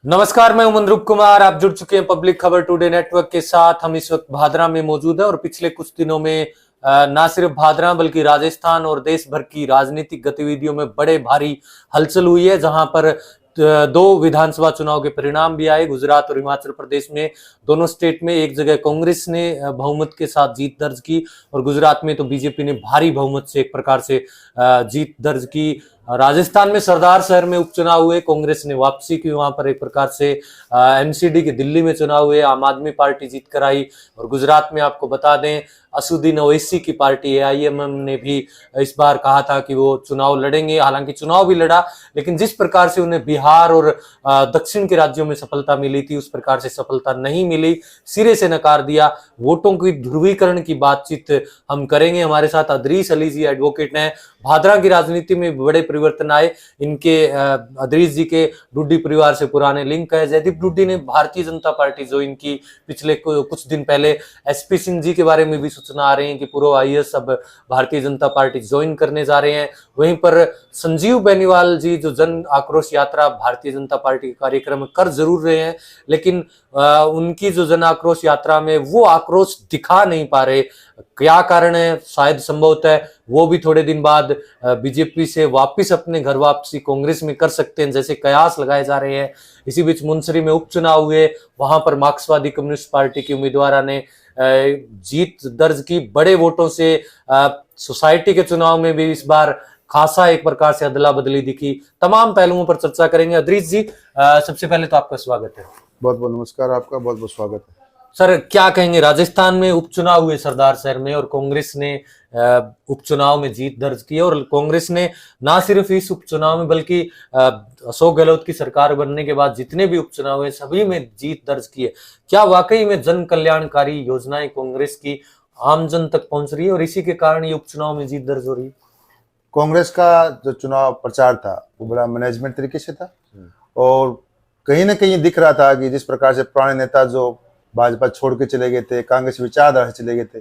नमस्कार, मैं उमन रूप कुमार। आप जुड़ चुके हैं पब्लिक खबर टुडे नेटवर्क के साथ। हम इस वक्त भादरा में मौजूद है और पिछले कुछ दिनों में ना सिर्फ भादरा बल्कि राजस्थान और देश भर की राजनीतिक गतिविधियों में बड़े भारी हलचल हुई है, जहां पर दो विधानसभा चुनाव के परिणाम भी आए। गुजरात और हिमाचल प्रदेश में दोनों स्टेट में एक जगह कांग्रेस ने बहुमत के साथ जीत दर्ज की और गुजरात में तो बीजेपी ने भारी बहुमत से एक प्रकार से जीत दर्ज की। राजस्थान में सरदार शहर में उपचुनाव हुए, कांग्रेस ने वापसी की। वहां पर एक प्रकार से एमसीडी के दिल्ली में चुनाव हुए, आम आदमी पार्टी जीत कर आई। और गुजरात में आपको बता दें, असुद्दीन ओवैसी की पार्टी एआईएमएम ने भी इस बार कहा था कि वो चुनाव लड़ेंगे। हालांकि चुनाव भी लड़ा, लेकिन जिस प्रकार से उन्हें बिहार और दक्षिण के राज्यों में सफलता मिली थी, उस प्रकार से सफलता नहीं मिली, सिरे से नकार दिया। वोटों की ध्रुवीकरण की बातचीत हम करेंगे। हमारे साथ अदरीस अली जी एडवोकेट हैं। भादरा की राजनीति में बड़े परिवर्तन आए। इनके अदरीस जी के डुड्डी परिवार से पुराने लिंक है। जयदीप डुड्डी ने भारतीय जनता पार्टी ज्वाइन की पिछले कुछ दिन पहले। एसपी सिंह जी के बारे में भी सूचना आ रही है कि पूर्व आईएएस अब भारतीय जनता पार्टी ज्वाइन करने जा रहे हैं। वहीं पर संजीव बेनीवाल जी, जो जन आक्रोश यात्रा भारतीय जनता पार्टी के कार्यक्रम में कर जरूर रहे हैं, लेकिन उनकी जो जन आक्रोश यात्रा में वो आक्रोश दिखा नहीं पा रहे। क्या कारण है? शायद संभवतः वो भी थोड़े दिन बाद बीजेपी से वापस अपने घर वापसी कांग्रेस में कर सकते हैं, जैसे कयास लगाए जा रहे हैं। इसी बीच मुनस्री में उपचुनाव हुए, वहां पर मार्क्सवादी कम्युनिस्ट पार्टी की उम्मीदवार ने जीत दर्ज की बड़े वोटों से। सोसाइटी के चुनाव में भी इस बार खासा एक प्रकार से अदला बदली दिखी। तमाम पहलुओं पर चर्चा करेंगे। अदरीस जी, सबसे पहले तो आपका स्वागत है। बहुत बहुत नमस्कार, आपका बहुत बहुत स्वागत है। सर, क्या कहेंगे? राजस्थान में उपचुनाव हुए सरदार शहर में और कांग्रेस ने उपचुनाव में जीत दर्ज की। और कांग्रेस ने ना सिर्फ इस उपचुनाव में बल्कि अशोक गहलोत की सरकार बनने के बाद जितने भी उपचुनाव हुए सभी में जीत दर्ज की है। क्या वाकई में जन कल्याणकारी योजनाएं कांग्रेस की आम जन तक पहुंच रही है और इसी के कारण ये उपचुनाव में जीत दर्ज हो रही है? कांग्रेस का जो चुनाव प्रचार था वो बड़ा मैनेजमेंट तरीके से था और कहीं ना कहीं दिख रहा था कि जिस प्रकार से पुराने नेता जो भाजपा छोड़ के चले गए थे, कांग्रेस विचारधारा से चले गए थे,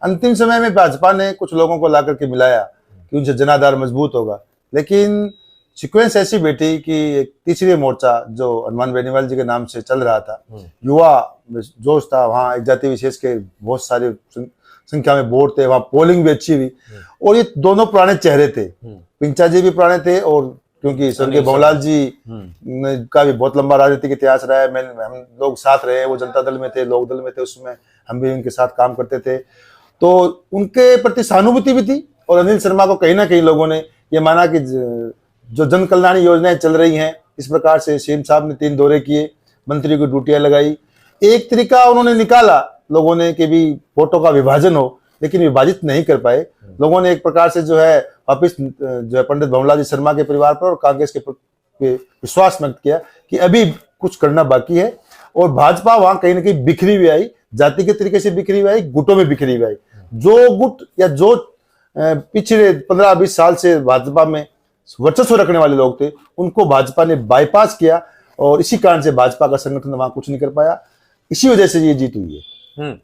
अंतिम समय में भाजपा ने कुछ लोगों को ला करके मिलाया कि उनसे जनाधार मजबूत होगा। लेकिन सीक्वेंस ऐसी बैठी कि एक तीसरी मोर्चा जो हनुमान बेनीवाल जी के नाम से चल रहा था, युवा जोश था, वहाँ एक जाति विशेष के बहुत सारे संख्या में वोट थे, वहाँ पोलिंग भी अच्छी हुई। और ये दोनों पुराने चेहरे थे, पिंचा जी भी पुराने थे और क्योंकि स्वर्गीय भंवरलाल जी का भी बहुत लंबा राजनीतिक इतिहास रहा है। हम लोग साथ रहे, वो जनता दल में थे, लोक दल में थे, उसमें हम भी उनके साथ काम करते थे, तो उनके प्रति सहानुभूति भी थी। और अनिल शर्मा को कहीं ना कहीं लोगों ने ये माना कि जो जन कल्याण योजनाएं चल रही हैं, इस प्रकार से सीएम साहब ने 3 दौरे किए, मंत्री को ड्यूटियां लगाई, एक तरीका उन्होंने निकाला लोगों ने कि भी वोटों का विभाजन हो, लेकिन विभाजित नहीं कर पाए। लोगों ने एक प्रकार से जो है वापिस जो है पंडित भंवरलाल जी शर्मा के परिवार पर और कांग्रेस के विश्वास व्यक्त किया कि अभी कुछ करना बाकी है। और भाजपा वहां कहीं ना कहीं बिखरी हुई आई, जाति के तरीके से बिखरी हुई आई, गुटों में बिखरी हुई आई। जो गुट या जो पिछले 15-20 साल से भाजपा में वर्चस्व रखने वाले लोग थे, उनको भाजपा ने बाईपास किया और इसी कारण से भाजपा का संगठन वहां कुछ नहीं कर पाया। इसी वजह से ये जीत हुई है।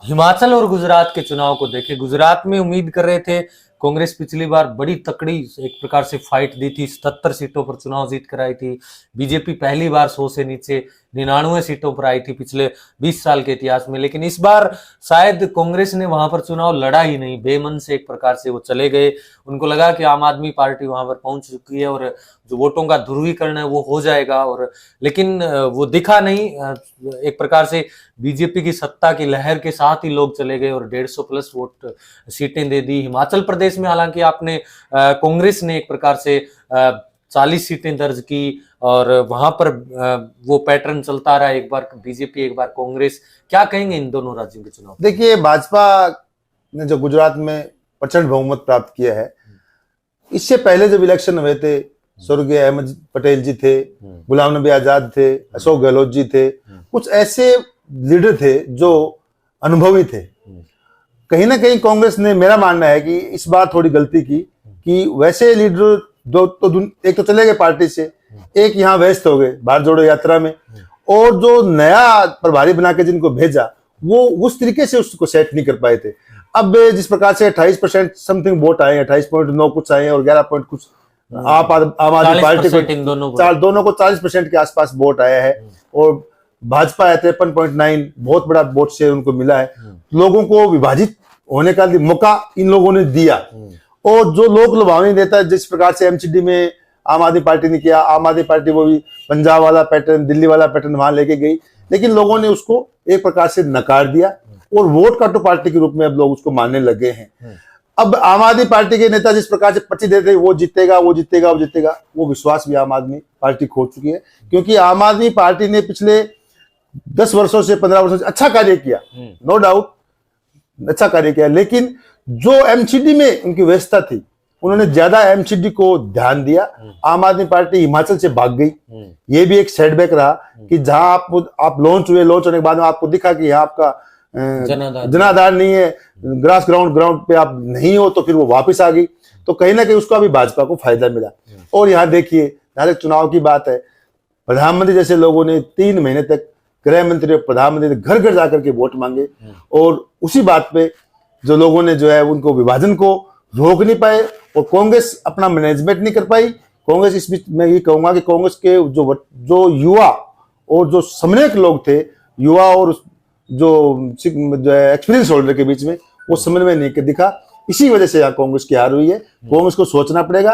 हिमाचल और गुजरात के चुनाव को देखे, गुजरात में उम्मीद कर रहे थे, कांग्रेस पिछली बार बड़ी तकड़ी एक प्रकार से फाइट दी थी, 77 सीटों पर चुनाव जीत कर आई थी। बीजेपी पहली बार 100 से नीचे 99 सीटों पर आई थी पिछले 20 साल के इतिहास में। लेकिन इस बार शायद कांग्रेस ने वहां पर चुनाव लड़ा ही नहीं, बेमन से एक प्रकार से वो चले गए। उनको लगा कि आम आदमी पार्टी वहां पर पहुंच चुकी है और जो वोटों का ध्रुवीकरण है वो हो जाएगा। और लेकिन वो दिखा नहीं। एक प्रकार से बीजेपी की सत्ता की लहर के साथ ही लोग चले गए और 150 प्लस वोट सीटें दे दी। हिमाचल प्रदेश में हालांकि आपने कांग्रेस ने एक प्रकार से 40 सीटें दर्ज की और वहां पर वो पैटर्न चलता रहा, एक बार बीजेपी एक बार कांग्रेस। क्या कहेंगे इन दोनों राज्यों के चुनाव? देखिए, भाजपा ने जो गुजरात में प्रचंड बहुमत प्राप्त किया है, इससे पहले जब इलेक्शन हुए थे, स्वर्गीय अहमद पटेल जी थे, गुलाम नबी आजाद थे, अशोक गहलोत जी थे, कुछ ऐसे लीडर थे जो अनुभवी थे। कहीं ना कहीं कांग्रेस ने, मेरा मानना है कि इस बार थोड़ी गलती की कि वैसे लीडर दो तो एक तो चले गए पार्टी से, एक यहाँ व्यस्त हो गए भारत जोड़ो यात्रा में, और जो नया प्रभारी बना के जिनको भेजा वो उस तरीके से उसको सेट नहीं कर पाए थे। अब जिस प्रकार से 28% समथिंग वोट आए, 28.9 कुछ आए और 11 कुछ आम आदमी पार्टी 40% इन दोनों को। दोनों को 40% के आसपास वोट आया है और भाजपा है 53.9, बहुत बड़ा वोट शेयर उनको मिला है। लोगों को विभाजित होने का मौका इन लोगों ने दिया और जो लोक लुभावनी देता है, जिस प्रकार से एमसीडी में आम आदमी पार्टी ने किया, आम आदमी पार्टी वो भी पंजाब वाला पैटर्न, दिल्ली वाला पैटर्न वहां लेके गई, लेकिन लोगों ने उसको एक प्रकार से नकार दिया और वोट काटो पार्टी के रूप में अब लोग उसको मानने लगे हैं। अब आम आदमी पार्टी के नेता जिस प्रकार से पर्ची देते वो जीतेगा, वो जीतेगा, वो जीतेगा, वो विश्वास भी आम आदमी पार्टी खो चुकी है, क्योंकि आम आदमी पार्टी ने पिछले 10 वर्षों से 15 वर्षों से अच्छा कार्य किया, नो डाउट अच्छा कार्य किया, लेकिन जो एमसीडी में उनकी व्यवस्था थी उन्होंने ज्यादा एमसीडी को ध्यान दिया। आम आदमी पार्टी हिमाचल से भाग गई, ये भी एक सेटबैक रहा कि जहां आप लॉन्च होने के बाद में आपको दिखा कि यहाँ आपका जनाधार नहीं है, ग्रास ग्राउंड पे आप नहीं हो, तो फिर वो वापस आ गई। तो कहीं ना कहीं उसको अभी भाजपा को फायदा मिला। और यहाँ देखिए, यहाँ चुनाव की बात है, प्रधानमंत्री जैसे लोगों ने 3 महीने तक गृह मंत्री और प्रधानमंत्री घर घर जाकर के वोट मांगे और उसी बात पे जो लोगों ने जो है उनको विभाजन को रोक नहीं पाए और कांग्रेस अपना मैनेजमेंट नहीं कर पाई। कांग्रेस, इस बीच मैं ये कहूंगा कि कांग्रेस के जो युवा और जो समन्वयक लोग थे, युवा और जो एक्सपीरियंस होल्डर के बीच में वो समन्वय नहीं दिखा, इसी वजह से यहाँ कांग्रेस की हार हुई है। कांग्रेस को सोचना पड़ेगा।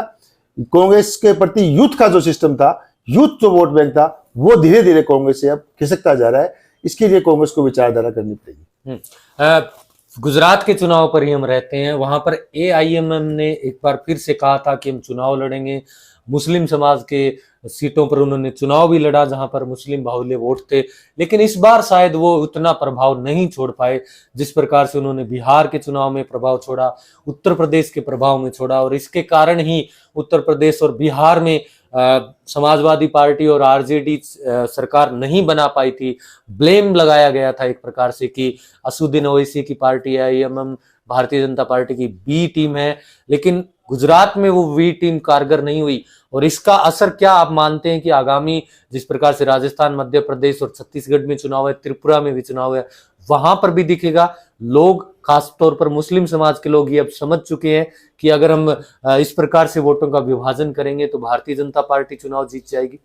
कांग्रेस के प्रति यूथ का जो सिस्टम था, यूथ जो वोट बैंक था, वो धीरे धीरे कांग्रेस से अब खिसकता जा रहा है। इसके लिए कांग्रेस को विचारधारा करनी पड़ेगी। गुजरात के चुनाव पर ही हम रहते हैं। वहां पर एआईएमएम ने एक बार फिर से कहा था कि हम चुनाव लड़ेंगे। मुस्लिम समाज के सीटों पर उन्होंने चुनाव भी लड़ा जहां पर मुस्लिम बाहुल्य वोट थे, लेकिन इस बार शायद वो उतना प्रभाव नहीं छोड़ पाए जिस प्रकार से उन्होंने बिहार के चुनाव में प्रभाव छोड़ा, उत्तर प्रदेश के प्रभाव में छोड़ा। और इसके कारण ही उत्तर प्रदेश और बिहार में समाजवादी पार्टी और आरजेडी सरकार नहीं बना पाई थी। ब्लेम लगाया गया था एक प्रकार से कि असदुद्दीन ओवैसी की party AIMM Bharatiya Janata party की बी टीम है, लेकिन गुजरात में वो बी टीम कारगर नहीं हुई। और इसका असर क्या आप मानते हैं कि आगामी जिस प्रकार से राजस्थान, मध्य प्रदेश और छत्तीसगढ़ में चुनाव है, त्रिपुरा में भी चुनाव है, वहां पर भी दिखेगा? लोग, खासतौर पर मुस्लिम समाज के लोग ये अब समझ चुके हैं कि अगर हम इस प्रकार से वोटों का विभाजन करेंगे तो भारतीय जनता पार्टी चुनाव जीत जाएगी।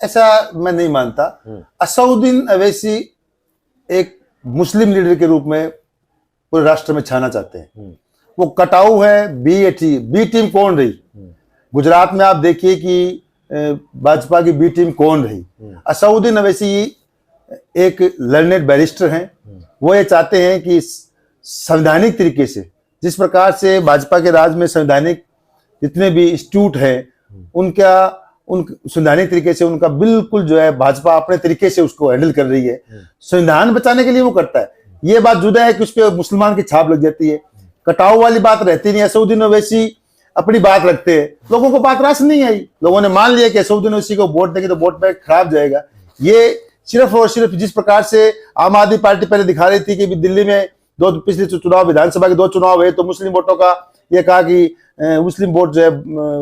ऐसा मैं नहीं मानता। असदुद्दीन ओवैसी एक मुस्लिम लीडर के रूप में पूरे राष्ट्र में छाना चाहते हैं। वो कटाऊ है। बी टीम कौन रही गुजरात में? आप देखिए कि भाजपा की बी टीम कौन रही। असदुद्दीन ओवैसी एक लर्नेड बैरिस्टर हैं। वो ये चाहते हैं कि संवैधानिक तरीके से, जिस प्रकार से भाजपा के राज में संवैधानिक जितने भी इंस्टीट्यूट हैं, उन संवैधानिक तरीके से उनका बिल्कुल जो है भाजपा अपने तरीके से उसको हैंडल कर रही है। संविधान बचाने के लिए वो करता है। ये बात जुदा है कि उस पर मुसलमान की छाप लग जाती है। कटाव वाली बात रहती नहीं। असदुद्दीन ओवैसी अपनी बात रखते हैं, लोगों को बात रास नहीं आई। लोगों ने मान लिया कि असदुद्दीन ओवैसी को वोट देंगे तो वोट बैंक खराब जाएगा। ये सिर्फ और सिर्फ जिस प्रकार से आम आदमी पार्टी पहले दिखा रही थी कि दिल्ली में पिछले चुनाव, विधानसभा के 2 चुनाव हुए तो मुस्लिम वोटों का ये कहा कि मुस्लिम वोट जो है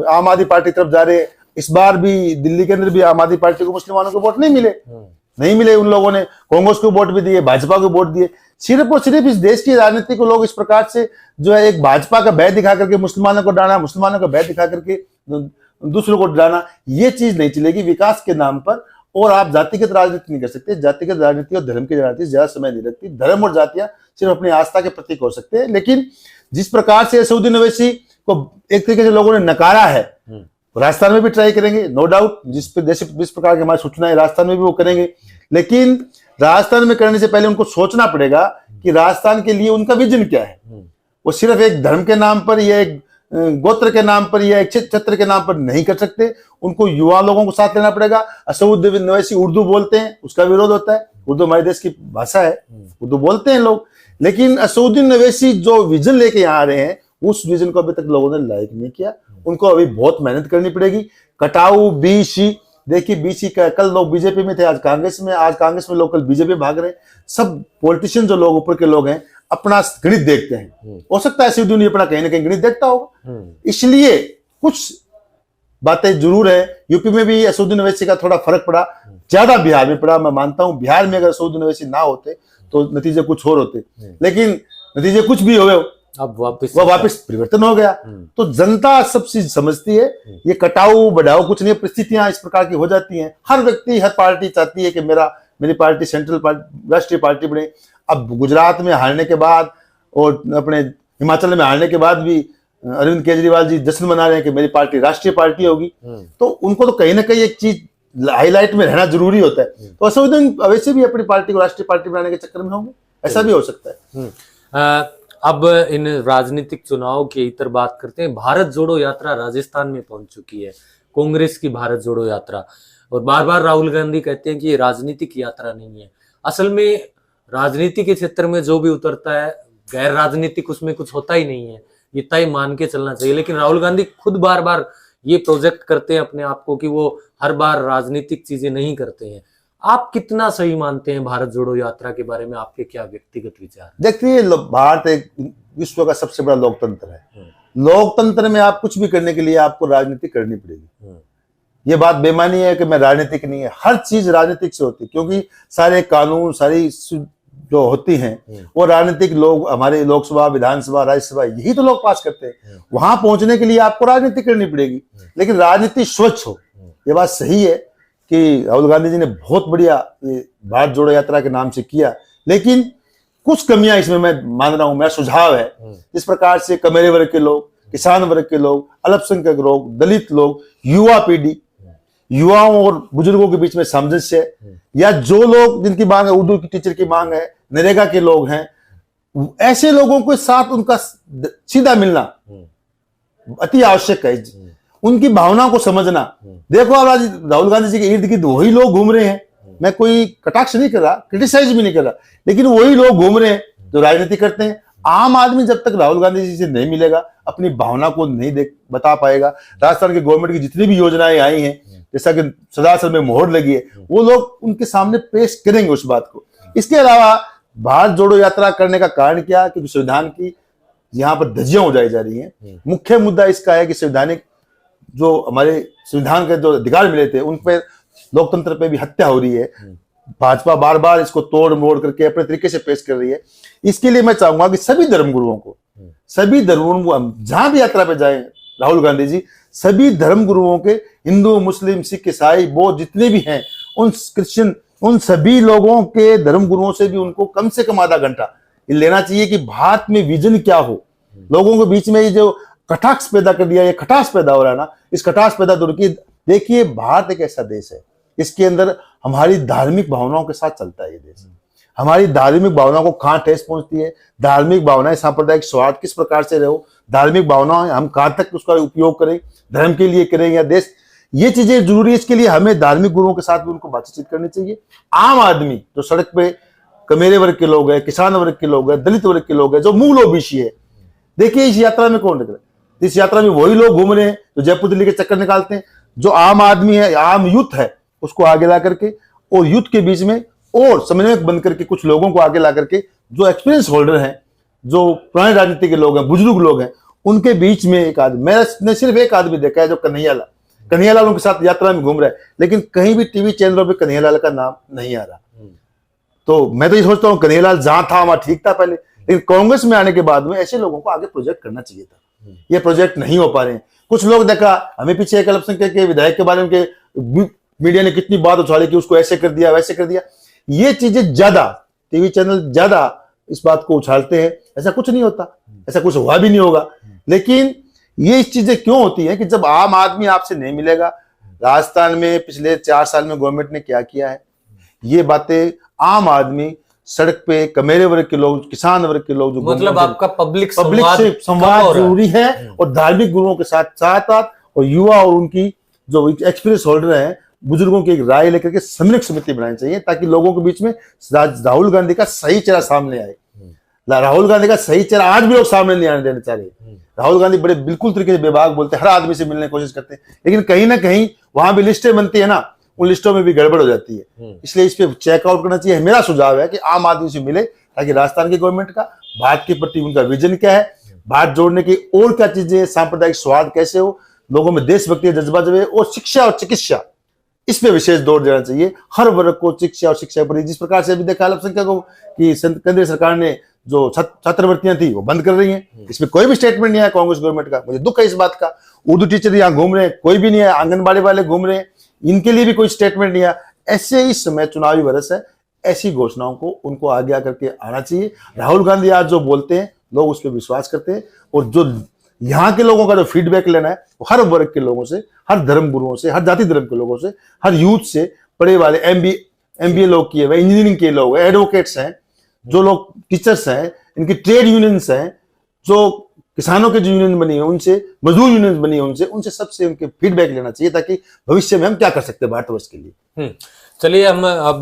आम आदमी पार्टी तरफ जा रहे हैं। इस बार भी दिल्ली के अंदर भी आम आदमी पार्टी को मुसलमानों को वोट नहीं मिले। उन लोगों ने कांग्रेस को वोट भी दिए, भाजपा को वोट दिए। सिर्फ और सिर्फ इस देश की राजनीति को लोग इस प्रकार से जो है एक भाजपा का भय दिखा करके मुसलमानों को डराना, मुसलमानों का भय दिखा करके दूसरों को डराना, ये चीज नहीं चलेगी विकास के नाम पर। और आप जातिगत राजनीति नहीं कर सकते। जातिगत राजनीति और धर्म की राजनीति ज्यादा समय नहीं रखती। धर्म और जातियां सिर्फ अपनी आस्था के प्रतीक हो सकते हैं। लेकिन जिस प्रकार से असदुद्दीन ओवैसी को एक तरीके से लोगों ने नकारा है, राजस्थान में भी ट्राई करेंगे, नो डाउट। जिस प्रकार की हमारी सूचना है, राजस्थान में भी वो करेंगे। लेकिन राजस्थान में करने से पहले उनको सोचना पड़ेगा कि राजस्थान के लिए उनका विजन क्या है। वो सिर्फ एक धर्म के नाम पर या एक गोत्र के नाम पर या एक क्षेत्र के नाम पर नहीं कर सकते। उनको युवा लोगों को साथ लेना पड़ेगा। असदुद्दीन ओवैसी उर्दू बोलते हैं, उसका विरोध होता है। उर्दू हमारे देश की भाषा है, उर्दू बोलते हैं लोग। लेकिन असदुद्दीन ओवैसी जो विजन लेके यहाँ आ रहे हैं, उस विजन को अभी तक लोगों ने लाइक नहीं किया। उनको अभी बहुत मेहनत करनी पड़ेगी। कटाऊ बीसी, देखिए बीसी का कल लोग बीजेपी में थे, आज कांग्रेस में, आज कांग्रेस में लोग कल बीजेपी भाग रहे हैं। सब पॉलिटिशियन जो लोग ऊपर के लोग हैं अपना गणित देखते हैं। हो सकता है असदुद्दीन अपना कहीं ना कहीं गणित देखता होगा, इसलिए कुछ बातें जरूर है। यूपी में भी असदुद्दीन ओवैसी का थोड़ा फर्क पड़ा, ज्यादा बिहार में पड़ा। मैं मानता हूं बिहार में अगर असदुद्दीन ओवैसी ना होते तो नतीजे कुछ और होते। लेकिन नतीजे कुछ भी हुए, अब वापस वह वापस परिवर्तन हो गया। तो जनता सब चीज समझती है, ये कटाऊ बढ़ाओ कुछ नहीं, परिस्थितियां इस प्रकार की हो जाती हैं। हर व्यक्ति, हर पार्टी चाहती है कि मेरी पार्टी सेंट्रल पार्टी, राष्ट्रीय पार्टी बने। अब गुजरात में हारने के बाद और अपने हिमाचल में हारने के बाद भी अरविंद केजरीवाल जी जश्न मना रहे हैं कि मेरी पार्टी राष्ट्रीय पार्टी होगी। तो उनको तो कहीं ना कहीं एक चीज हाईलाइट में रहना जरूरी होता है। तो असुविधा वैसे भी अपनी पार्टी को राष्ट्रीय पार्टी बनाने के चक्कर में होंगे, ऐसा भी हो सकता है। अब इन राजनीतिक चुनाव की इतर बात करते हैं। भारत जोड़ो यात्रा राजस्थान में पहुंच चुकी है, कांग्रेस की भारत जोड़ो यात्रा, और बार बार राहुल गांधी कहते हैं कि ये राजनीतिक यात्रा नहीं है। असल में राजनीति के क्षेत्र में जो भी उतरता है, गैर राजनीतिक उसमें कुछ होता ही नहीं है, ये तय मान के चलना चाहिए। लेकिन राहुल गांधी खुद बार बार ये प्रोजेक्ट करते हैं अपने आप को कि वो हर बार राजनीतिक चीजें नहीं करते हैं। आप कितना सही मानते हैं भारत जोड़ो यात्रा के बारे में? आपके क्या व्यक्तिगत विचार? देखिए, भारत एक विश्व का सबसे बड़ा लोकतंत्र है। लोकतंत्र में आप कुछ भी करने के लिए आपको राजनीति करनी पड़ेगी। ये बात बेमानी है कि मैं राजनीतिक नहीं है, हर चीज राजनीतिक से होती है, क्योंकि सारे कानून, सारी जो होती हैं वो राजनीतिक लोग, हमारे लोकसभा, विधानसभा, राज्यसभा, यही तो लोग पास करते हैं। वहां पहुंचने के लिए आपको राजनीति करनी पड़ेगी, लेकिन राजनीति स्वच्छ हो। ये बात सही है कि राहुल गांधी जी ने बहुत बढ़िया ये भारत जोड़ो यात्रा के नाम से किया, लेकिन कुछ कमियां इसमें मैं मान रहा हूं, मेरा सुझाव है। जिस प्रकार से कमेरे वर्ग के लोग, किसान वर्ग के लोग, अल्पसंख्यक लोग, दलित लोग, युवा पीढ़ी, युवाओं और बुजुर्गों के बीच में सामंजस्य, या जो लोग जिनकी मांग है, उर्दू की टीचर की मांग है, नरेगा के लोग हैं, ऐसे लोगों के साथ उनका सीधा मिलना अति आवश्यक है। उनकी भावनाओं को समझना। देखो, अब आज राहुल गांधी जी के इर्द गिर्द वही लोग घूम रहे हैं। मैं कोई कटाक्ष नहीं कर रहा, क्रिटिसाइज भी नहीं कर रहा, लेकिन वही लोग घूम रहे हैं जो राजनीति करते हैं। आम आदमी जब तक राहुल गांधी जी से नहीं मिलेगा, अपनी भावना को नहीं बता पाएगा। राजस्थान की गवर्नमेंट की जितनी भी योजनाएं आई हैं, जैसा कि सदासर में मोहर लगी है, वो लोग उनके सामने पेश करेंगे उस बात को। इसके अलावा भारत जोड़ो यात्रा करने का कारण क्या? क्योंकि संविधान की यहाँ पर धज्जियां उड़ाई जा रही हैं। मुख्य मुद्दा इसका है कि संवैधानिक जो हमारे संविधान के जो अधिकार मिले थे, उन पर, लोकतंत्र पे भी हत्या हो रही है। भाजपा बार बार इसको तोड़ मोड़ करके अपने तरीके से पेश कर रही है। इसके लिए मैं चाहूंगा कि सभी धर्मगुरुओं को, सभी धर्मगुरुओं, जहां भी यात्रा पे जाए राहुल गांधी जी, सभी धर्मगुरुओं के, हिंदू, मुस्लिम, सिख, ईसाई, बौद्ध जितने भी हैं, उन क्रिश्चियन, उन सभी लोगों के धर्मगुरुओं से भी उनको कम से कम आधा घंटा लेना चाहिए कि भारत में विजन क्या हो। लोगों के बीच में ये जो कटाक्ष पैदा कर दिया, ये खटास पैदा हो रहा है ना, इस खटास पैदा दूर की। देखिए, भारत एक ऐसा देश है, इसके अंदर हमारी धार्मिक भावनाओं के साथ चलता है ये देश। हमारी धार्मिक भावनाओं को कहाँ ठेस पहुंचती है, धार्मिक भावनाएं, सांप्रदायिक स्वार्थ किस प्रकार से रहो, धार्मिक भावनाएं हम कहाँ तक उसका उपयोग करें, धर्म के लिए करें या देश, ये चीजें जरूरी है। इसके लिए हमें धार्मिक गुरुओं के साथ भी उनको बातचीत करनी चाहिए। आम आदमी जो सड़क पे कमेरे वर्ग के लोग हैं, किसान वर्ग के लोग हैं, दलित वर्ग के लोग हैं, जो मूल ओबीसी है, देखिए इस यात्रा में कौन निकले? इस यात्रा में वही लोग घूम रहे हैं जो जयपुर दिल्ली के चक्कर निकालते हैं। जो आम आदमी है, आम यूथ है, उसको आगे ला करके, और यूथ के बीच में और समन्वयक बन करके कुछ लोगों को आगे ला करके, जो एक्सपीरियंस होल्डर हैं, जो पुराने राजनीति के लोग हैं, बुजुर्ग लोग हैं, उनके बीच में एक आदमी, मैंने सिर्फ एक आदमी देखा है जो कन्हैयालाल उनके साथ यात्रा में घूम रहा है, लेकिन कहीं भी टीवी चैनलों पर कन्हैयालाल का नाम नहीं आ रहा। तो मैं तो ये सोचता हूँ कन्हैयालाल जहां था वहां ठीक था पहले, लेकिन कांग्रेस में आने के बाद में ऐसे लोगों को आगे प्रोजेक्ट करना चाहिए था। ये प्रोजेक्ट नहीं हो पा रहे हैं। कुछ लोग देखा, हमें पीछे एक अल्पसंख्यक के विधायक के बारे में मीडिया ने कितनी बात उछाली कि उसको ऐसे कर दिया, वैसे कर दिया। ये चीजें ज्यादा, टीवी चैनल ज्यादा इस बात को उछालते हैं। ऐसा कुछ नहीं होता, ऐसा कुछ हुआ भी नहीं होगा। लेकिन ये चीजें क्यों होती है कि जब आम आदमी आपसे नहीं मिलेगा। राजस्थान में पिछले 4 साल में गवर्नमेंट ने क्या किया है, ये बातें आम आदमी, सड़क पे कमेरे वर्ग के लोग, किसान वर्ग के लोग, जो मतलब आपका पब्लिक से संवाद जरूरी है, और धार्मिक गुरुओं के साथ साथ और युवा और उनकी जो एक्सपीरियंस होल्डर हैं, बुजुर्गों की एक राय लेकर के समन्वय समिति बनानी चाहिए, ताकि लोगों के बीच में राहुल गांधी का सही चेहरा सामने आए। राहुल गांधी का सही चेहरा आज भी लोग सामने नहीं आने देना चाह रहे। राहुल गांधी बड़े बिल्कुल तरीके से बेबाक बोलते हैं, हर आदमी से मिलने की कोशिश करते हैं, लेकिन कहीं ना कहीं वहां भी लिस्टें बनती है ना, उन लिस्टों में भी गड़बड़ हो जाती है। इसलिए इस पे चेकआउट करना चाहिए। मेरा सुझाव है कि आम आदमी से मिले, ताकि राजस्थान की गवर्नमेंट का, भारत के प्रति उनका विजन क्या है, भारत जोड़ने की और क्या चीजें, सांप्रदायिक स्वाद कैसे हो, लोगों में देशभक्ति जज्बा जब, और शिक्षा और चिकित्सा, इस पे विशेष जोर देना चाहिए। हर वर्ग को शिक्षा और शिक्षा पर, जिस प्रकार से अभी देखा अल्पसंख्यकों की केंद्र सरकार ने जो छात्रवृत्तियां थी वो बंद कर रही हैं। इसमें कोई भी स्टेटमेंट नहीं है कांग्रेस गवर्नमेंट का। मुझे दुख है इस बात का। उर्दू टीचर यहाँ घूम रहे हैं, कोई भी नहीं है। आंगनबाड़ी वाले घूम रहे हैं, इनके लिए भी कोई स्टेटमेंट नहीं है। ऐसे इस समय चुनावी वर्ष है, ऐसी घोषणाओं को उनको आगे आकर के आना चाहिए। राहुल गांधी आज जो बोलते हैं लोग उस पर विश्वास करते हैं, और जो यहाँ के लोगों का जो फीडबैक लेना है वो हर वर्ग के लोगों से, हर धर्म गुरुओं से, हर जाति धर्म के लोगों से, हर यूथ से, पढ़े वाले एमबीए लोग किए हुए, इंजीनियरिंग के लोग, एडवोकेट्स हैं, जो लोग टीचर्स हैं, इनकी ट्रेड यूनियंस हैं, जो किसानों के जो यूनियन बनी है उनसे, मजदूर यूनियन बनी है उनसे सबसे उनके फीडबैक लेना चाहिए, ताकि भविष्य में हम क्या कर सकते हैं भारतवर्ष के लिए। चलिए हम अब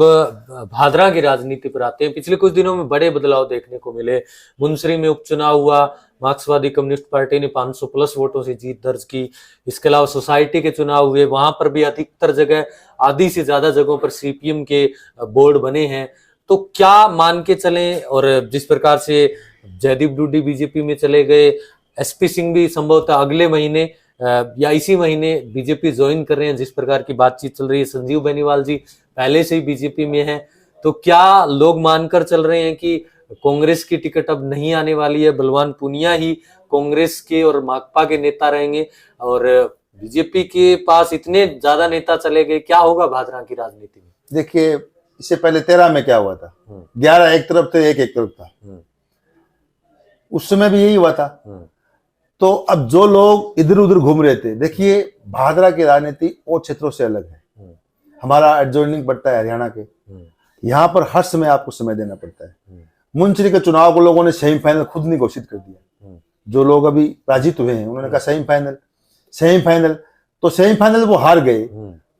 भादरा की राजनीति पर आते हैं। पिछले कुछ दिनों में बड़े बदलाव देखने को मिले। मुनस्री में उपचुनाव हुआ, मार्क्सवादी कम्युनिस्ट पार्टी ने 500 प्लस वोटों से जीत दर्ज की। इसके अलावा सोसाइटी के चुनाव हुए, वहां पर भी अधिकतर जगह, आधी से ज्यादा जगहों पर सीपीएम के बोर्ड बने हैं। तो क्या मान के चलें, और जिस प्रकार से जयदीप डूडी बीजेपी में चले गए, एसपी सिंह भी संभवतः अगले महीने या इसी महीने बीजेपी ज्वाइन कर रहे हैं, जिस प्रकार की बातचीत चल रही है, संजीव बेनीवाल जी पहले से ही बीजेपी में हैं, तो क्या लोग मानकर चल रहे हैं कि कांग्रेस की टिकट अब नहीं आने वाली है, बलवान पूनिया ही कांग्रेस के और माकपा के नेता रहेंगे, और बीजेपी के पास इतने ज्यादा नेता चले गए, क्या होगा भादरा की राजनीति में? देखिए, इससे पहले 13 में क्या हुआ था, 11 एक तरफ थे, एक तरफ था, उस समय भी यही हुआ था। तो अब जो लोग इधर उधर घूम रहे थे, देखिए भादरा की राजनीति और क्षेत्रों से अलग है। हमारा एडजॉइनिंग पड़ता है हरियाणा के, यहाँ पर हर समय आपको समय देना पड़ता है। मुंसरी के चुनाव को लोगों ने सेमीफाइनल खुद नहीं घोषित कर दिया। जो लोग अभी पराजित हुए हैं उन्होंने कहा सेमीफाइनल, तो सेमीफाइनल वो हार गए,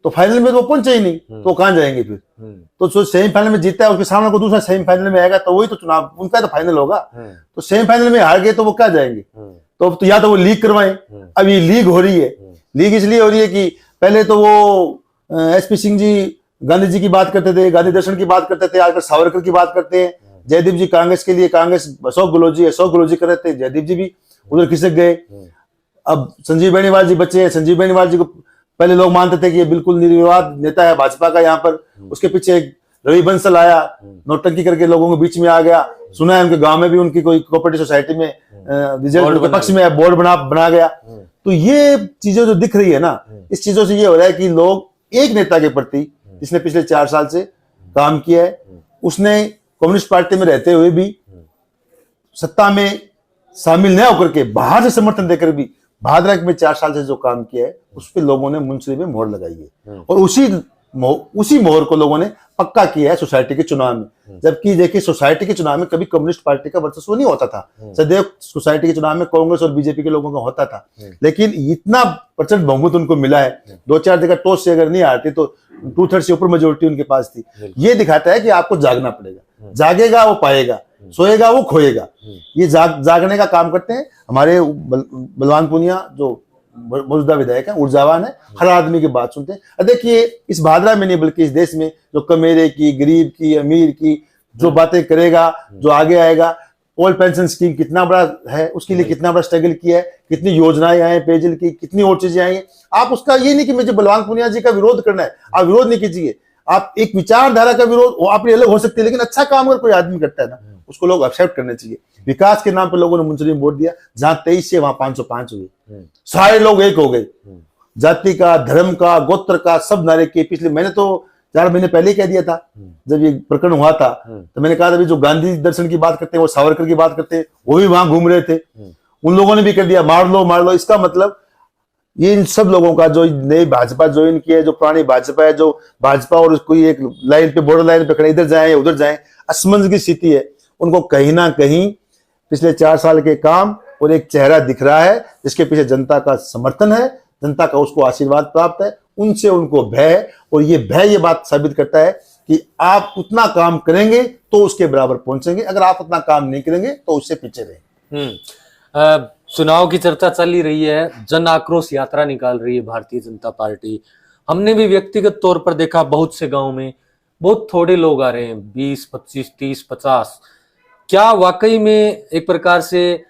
तो फाइनल में तो वो पहुंचे ही नहीं, तो कहां जाएंगे फिर? तो जो सेमीफाइनल में जीता है उसके सामने को दूसरा सेमीफाइनल में आएगा, तो वही तो चुनाव उनका तो फाइनल होगा। तो सेमीफाइनल में हार गए तो वो क्या जाएंगे? तो या तो वो लीग करवाएं। अब ये लीग हो रही है, लीग इसलिए हो रही है कि पहले तो वो एसपी सिंह जी गांधी जी की बात करते थे, गांधी दर्शन की बात करते थे, आजकल सावरकर की बात करते हैं। जयदीप जी कांग्रेस के लिए, कांग्रेस अशोक गहलोत जी कर रहे थे, जयदीप जी भी उधर खिसक गए। अब संजीव बेनीवाल जी बचे हैं। संजीव बेनीवाल जी को पहले लोग मानते थे कि ये बिल्कुल निर्विवाद नेता है भाजपा का, यहाँ पर उसके पीछे एक रवि बंसल आया, नोटंकी करके लोगों के बीच में आ गया। सुना है उनके गांव में भी उनकी कोई कोऑपरेटिव सोसाइटी में रिजल्ट के पक्ष में बोर्ड बना गया। तो ये चीजें जो दिख रही है ना, इस चीजों से ये हो रहा है कि लोग एक नेता के प्रति जिसने पिछले 4 साल से काम किया है, उसने कम्युनिस्ट पार्टी में रहते हुए भी, सत्ता में शामिल न होकर के, बाहर से समर्थन देकर भी भादरा में 4 साल से जो काम किया है उस पर लोगों ने मुंसरी में मोहर लगाई है, और उसी मोहर को लोगों ने पक्का किया है सोसाइटी के चुनाव में। जबकि देखिए सोसाइटी के चुनाव में कभी कम्युनिस्ट पार्टी का वर्चस्व नहीं होता था, सदैव सोसाइटी के चुनाव में कांग्रेस और बीजेपी के लोगों का होता था। लेकिन इतना प्रचंड बहुमत उनको मिला है, 2-4 जगह टॉस से अगर नहीं हारती तो 2/3 से ऊपर मेजोरिटी उनके पास थी। ये दिखाता है कि आपको जागना पड़ेगा, जागेगा वो पाएगा, सोएगा वो खोएगा। ये जागने का काम करते हैं हमारे बलवान पूनिया जो मौजूदा विधायक है, ऊर्जावान है, हर आदमी की बात सुनते हैं। देखिए इस भादरा में नहीं बल्कि इस देश में जो कमेरे की, गरीब की, अमीर की जो बातें करेगा, जो आगे आएगा, ओल्ड पेंशन स्कीम कितना बड़ा है, उसके लिए कितना बड़ा स्ट्रगल किया है, कितनी योजनाएं आई, पेयजल की कितनी और चीजें आई हैं। आप उसका ये नहीं कि मुझे बलवान पूनिया जी का विरोध करना है, आप विरोध नहीं कीजिए। आप एक विचारधारा का विरोध आपकी अलग हो सकती है, लेकिन अच्छा काम अगर कोई आदमी करता है ना, उसको लोग एक्सेप्ट करने चाहिए। विकास के नाम पर लोगों ने मुंसरी में वोट दिया, जहां 23 से वहां 505 हुए, सारे लोग एक हो गए, जाति का, धर्म का, गोत्र का, सब नारे के। पिछले मैंने तो 4 महीने पहले ही कह दिया था, जब ये प्रकरण हुआ था, तो मैंने कहा था जो गांधी दर्शन की बात करते हैं, वो सावरकर की बात करते हैं, वो भी वहां घूम रहे थे, उन लोगों ने भी कर दिया मार लो। इसका मतलब ये इन सब लोगों का जो नई भाजपा ज्वाइन की है, जो पुरानी भाजपा है, जो भाजपा और कोई एक लाइन पे, बॉर्डर लाइन पे खड़े, इधर जाए उधर जाए, असमंजस की स्थिति है। उनको कहीं ना कहीं पिछले 4 साल के काम और एक चेहरा दिख रहा है जिसके पीछे जनता का समर्थन है, जनता का उसको आशीर्वाद प्राप्त है, उनसे उनको भय है। और ये भय ये बात साबित करता है कि आप उतना काम करेंगे तो उसके बराबर पहुंचेंगे, अगर आप उतना काम नहीं करेंगे तो उससे पीछे रहेंगे। चुनाव की चर्चा चल ही रही है, जन आक्रोश यात्रा निकाल रही है भारतीय जनता पार्टी। हमने भी व्यक्तिगत तौर पर देखा, बहुत से गांव में बहुत थोड़े लोग आ रहे हैं, 20, 25, 30, 50। क्या वाकई में एक प्रकार से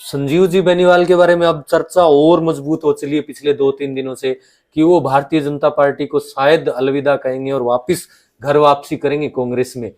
संजीव जी बेनीवाल के बारे में अब चर्चा और मजबूत हो चली है पिछले 2-3 दिनों से, कि वो भारतीय जनता पार्टी को शायद अलविदा कहेंगे और वापस घर वापसी करेंगे कांग्रेस में?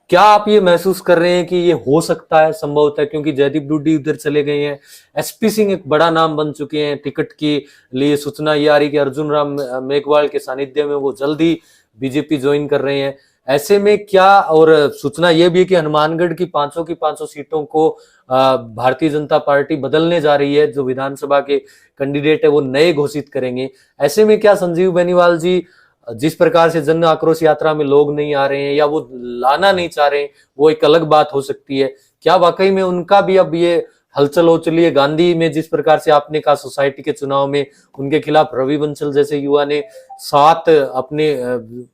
क्या आप ये महसूस कर रहे हैं कि ये हो सकता है संभवतः, क्योंकि जयदीप डूडी उधर चले गए हैं, एसपी सिंह एक बड़ा नाम बन चुके हैं, टिकट के लिए सूचना ये आ रही कि अर्जुन राम मेघवाल के सानिध्य में वो जल्दी बीजेपी ज्वाइन कर रहे हैं, ऐसे में क्या, और सूचना ये भी है कि हनुमानगढ़ की 500 सीटों को भारतीय जनता पार्टी बदलने जा रही है, जो विधानसभा के कैंडिडेट है वो नए घोषित करेंगे, ऐसे में क्या संजीव बेनीवाल जी जिस प्रकार से जन आक्रोश यात्रा में लोग नहीं आ रहे हैं या वो लाना नहीं चाह रहे हैं, वो एक अलग बात हो सकती है, क्या वाकई में उनका भी अब ये हलचल हो चली है? गांधी में जिस प्रकार से आपने कहा सोसाइटी के चुनाव में उनके खिलाफ रवि बंसल जैसे युवा ने 7 अपने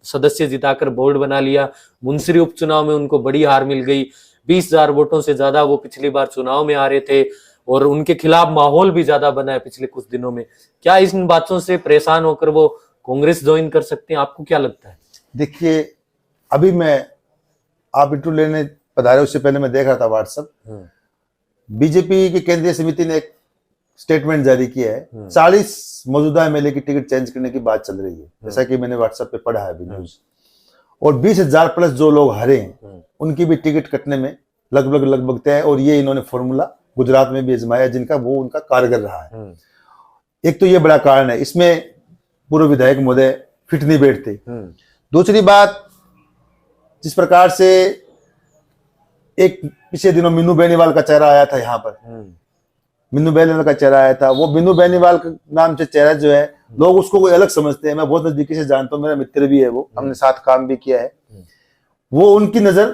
सदस्य जिताकर बोर्ड बना लिया, मुंसरी उपचुनाव में उनको बड़ी हार मिल गई, 20,000 वोटों से ज्यादा वो पिछली बार चुनाव में आ रहे थे और उनके खिलाफ माहौल भी ज्यादा बना है पिछले कुछ दिनों में, क्या इन बातों से परेशान होकर वो कांग्रेस ज्वाइन कर सकते हैं? आपको क्या लगता है? देखिए, अभी मैं आप इंटरव्यू लेने पधारे उससे पहले मैं देख रहा था व्हाट्सएप, बीजेपी की केंद्रीय समिति ने एक स्टेटमेंट जारी किया है, 40 मौजूदा एमएलए की टिकट चेंज करने की बात चल रही है, जैसा कि मैंने व्हाट्सएप पे पढ़ा है अभी न्यूज, और 20,000 प्लस जो लोग हारे हैं उनकी भी टिकट कटने में लगभग तय है, और ये इन्होंने फॉर्मूला गुजरात में भी आजमाया जिनका वो उनका कारगर रहा है। एक तो ये बड़ा कारण है, इसमें पूर्व विधायक महोदय फिट नहीं बैठते। दूसरी बात, जिस प्रकार से एक पिछले दिनों मीनू बेनीवाल का चेहरा आया था यहाँ पर, मीनू बेनीवाल का चेहरा आया था, वो मीनू बेनीवाल के नाम से चेहरा जो है लोग उसको कोई अलग समझते हैं, मैं बहुत नजदीकी से जानता हूँ, मेरा मित्र भी है वो, हमने साथ काम भी किया है, वो उनकी नजर